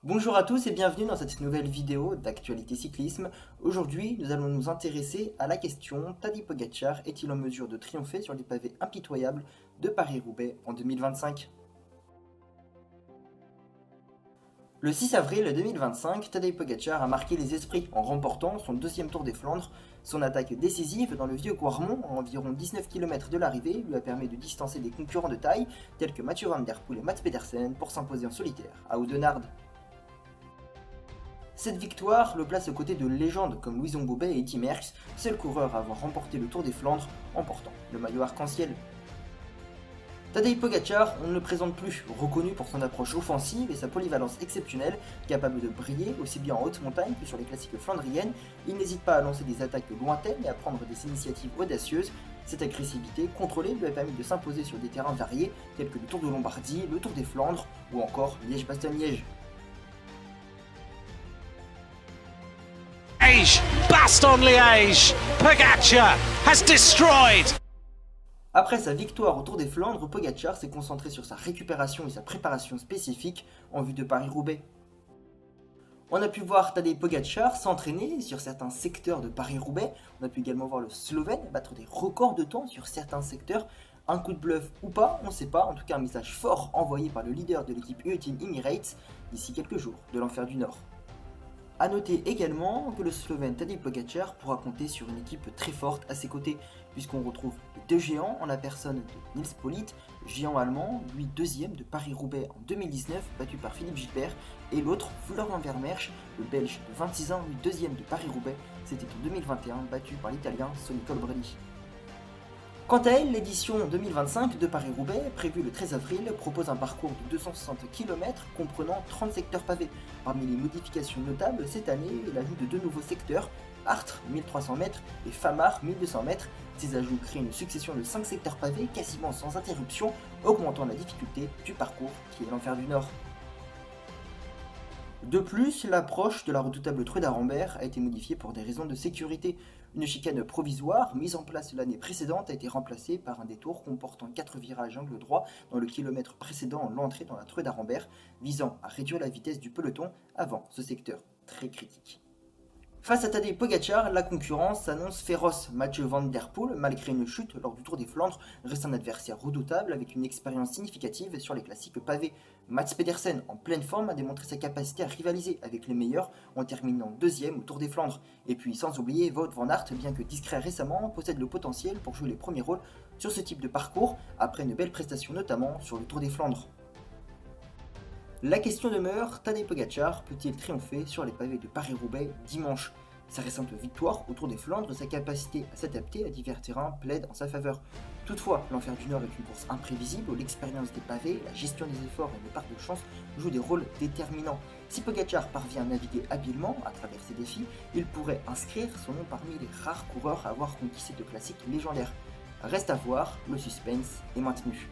Bonjour à tous et bienvenue dans cette nouvelle vidéo d'actualité cyclisme. Aujourd'hui, nous allons nous intéresser à la question: Tadej Pogačar est-il en mesure de triompher sur les pavés impitoyables de Paris-Roubaix en 2025? Le 6 avril 2025, Tadej Pogačar a marqué les esprits en remportant son deuxième Tour des Flandres. Son attaque décisive dans le vieux Quarmont, à environ 19 km de l'arrivée, lui a permis de distancer des concurrents de taille tels que Mathieu Van Der Poel et Mats Pedersen pour s'imposer en solitaire à Oudenaarde. Cette victoire le place aux côtés de légendes comme Louison Bobet et Eddy Merckx, seul coureur à avoir remporté le Tour des Flandres en portant le maillot arc-en-ciel. Tadej Pogačar, on ne le présente plus, reconnu pour son approche offensive et sa polyvalence exceptionnelle, capable de briller aussi bien en haute montagne que sur les classiques flandriennes. Il n'hésite pas à lancer des attaques lointaines et à prendre des initiatives audacieuses. Cette agressivité contrôlée lui a permis de s'imposer sur des terrains variés tels que le Tour de Lombardie, le Tour des Flandres ou encore Liège-Bastogne-Liège. Bastogne-Liège, Pogačar has destroyed. Après sa victoire au Tour des Flandres, Pogačar s'est concentré sur sa récupération et sa préparation spécifique en vue de Paris-Roubaix. On a pu voir Tadej Pogačar s'entraîner sur certains secteurs de Paris-Roubaix. On a pu également voir le Slovène battre des records de temps sur certains secteurs. Un coup de bluff ou pas, on ne sait pas, en tout cas un message fort envoyé par le leader de l'équipe UE Team Emirates d'ici quelques jours de l'enfer du Nord. A noter également que le Slovène Tadej Pogačar pourra compter sur une équipe très forte à ses côtés, puisqu'on retrouve les deux géants en la personne de Nils Politt, le géant allemand, lui deuxième de Paris-Roubaix en 2019, battu par Philippe Gilbert, et l'autre, Florian Vermeersch, le belge de 26 ans, lui deuxième de Paris-Roubaix, c'était en 2021, battu par l'italien Sonny Colbrelli. Quant à elle, l'édition 2025 de Paris-Roubaix, prévue le 13 avril, propose un parcours de 260 km comprenant 30 secteurs pavés. Parmi les modifications notables cette année, l'ajout de deux nouveaux secteurs, Artres 1300 mètres et Famars 1200 mètres. Ces ajouts créent une succession de 5 secteurs pavés quasiment sans interruption, augmentant la difficulté du parcours qui est l'enfer du Nord. De plus, l'approche de la redoutable Trueda d'Arambert a été modifiée pour des raisons de sécurité. Une chicane provisoire, mise en place l'année précédente, a été remplacée par un détour comportant 4 virages angle droit dans le kilomètre précédant l'entrée dans la Trueda d'Arambert, visant à réduire la vitesse du peloton avant ce secteur très critique. Face à Tadej Pogačar, la concurrence s'annonce féroce. Mathieu Van Der Poel, malgré une chute lors du Tour des Flandres, reste un adversaire redoutable avec une expérience significative sur les classiques pavés. Mats Pedersen, en pleine forme, a démontré sa capacité à rivaliser avec les meilleurs en terminant deuxième au Tour des Flandres. Et puis sans oublier Wout van Aert, bien que discret récemment, possède le potentiel pour jouer les premiers rôles sur ce type de parcours, après une belle prestation notamment sur le Tour des Flandres. La question demeure, Tadej Pogačar peut-il triompher sur les pavés de Paris-Roubaix dimanche? Sa récente victoire au Tour des Flandres, sa capacité à s'adapter à divers terrains plaident en sa faveur. Toutefois, l'enfer du Nord est une course imprévisible où l'expérience des pavés, la gestion des efforts et les parts de chance jouent des rôles déterminants. Si Pogačar parvient à naviguer habilement à travers ces défis, il pourrait inscrire son nom parmi les rares coureurs à avoir conquis cette classique légendaire. Reste à voir, le suspense est maintenu.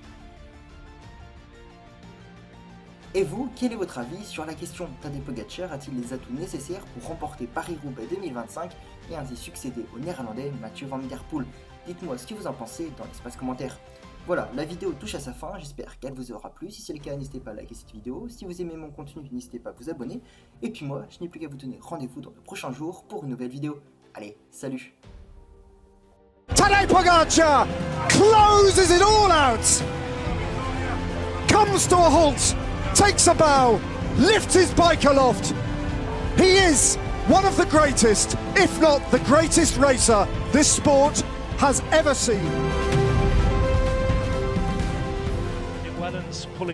Et vous, quel est votre avis sur la question? Tadej Pogačar a-t-il les atouts nécessaires pour remporter Paris-Roubaix 2025 et ainsi succéder au néerlandais Mathieu Van Der Poel? Dites-moi ce que vous en pensez dans l'espace commentaire. Voilà, la vidéo touche à sa fin, j'espère qu'elle vous aura plu. Si c'est le cas, n'hésitez pas à liker cette vidéo. Si vous aimez mon contenu, n'hésitez pas à vous abonner. Et puis moi, je n'ai plus qu'à vous donner rendez-vous dans le prochain jour pour une nouvelle vidéo. Allez, salut! Tadej Pogačar closes it all out, comes to a halt, takes a bow, lifts his bike aloft. He is one of the greatest, if not the greatest racer this sport has ever seen. Wellens pulling